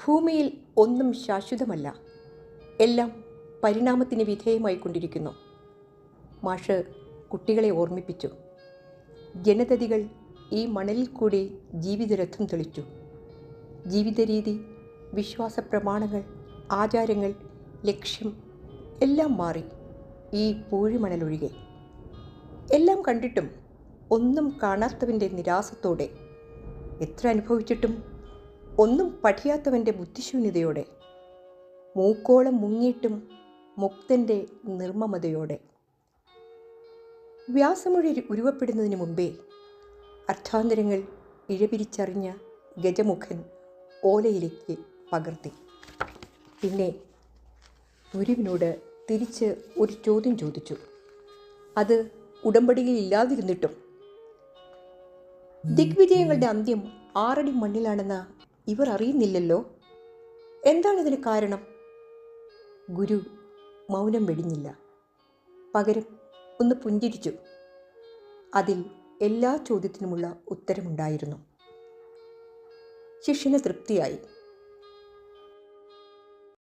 ഭൂമിയിൽ ഒന്നും ശാശ്വതമല്ല, എല്ലാം പരിണാമത്തിന് വിധേയമായിക്കൊണ്ടിരിക്കുന്നു. മാഷ് കുട്ടികളെ ഓർമ്മിപ്പിച്ചു. ജനതതികൾ ഈ മണലിൽ കൂടി ജീവിതരഥം തെളിച്ചു. ജീവിതരീതി, വിശ്വാസ പ്രമാണങ്ങൾ, ആചാരങ്ങൾ, ലക്ഷ്യം എല്ലാം മാറി ഈ പൂഴിമണലൊഴികെ. എല്ലാം കണ്ടിട്ടും ഒന്നും കാണാത്തവൻ്റെ നിരാസത്തോടെ, എത്ര അനുഭവിച്ചിട്ടും ഒന്നും പഠിയാത്തവൻ്റെ ബുദ്ധിശൂന്യതയോടെ, മൂക്കോളം മുങ്ങിയിട്ടും മുക്തൻ്റെ നിർമ്മമതയോടെ. വ്യാസമൊഴി ഉരുവപ്പെടുന്നതിന് മുമ്പേ അർത്ഥാന്തരങ്ങൾ ഇഴപിരിച്ചറിഞ്ഞ ഗജമുഖൻ ഓലയിലേക്ക് പകർത്തി. പിന്നെ ഗുരുവിനോട് തിരിച്ച് ഒരു ചോദ്യം ചോദിച്ചു. അത് ഉടമ്പടിയിൽ ഇല്ലാതിരുന്നിട്ടും. ദിഗ്വിജയങ്ങളുടെ അന്ത്യം 6 അടി മണ്ണിലാണെന്ന് ഇവർ അറിയുന്നില്ലല്ലോ. എന്താണിതിന് കാരണം? ഗുരു മൗനം വെടിഞ്ഞില്ല. പകരം ഒന്ന് പുഞ്ചിരിച്ചു. അതിൽ എല്ലാ ചോദ്യത്തിനുമുള്ള ഉത്തരമുണ്ടായിരുന്നു. ശിഷ്യന് തൃപ്തിയായി.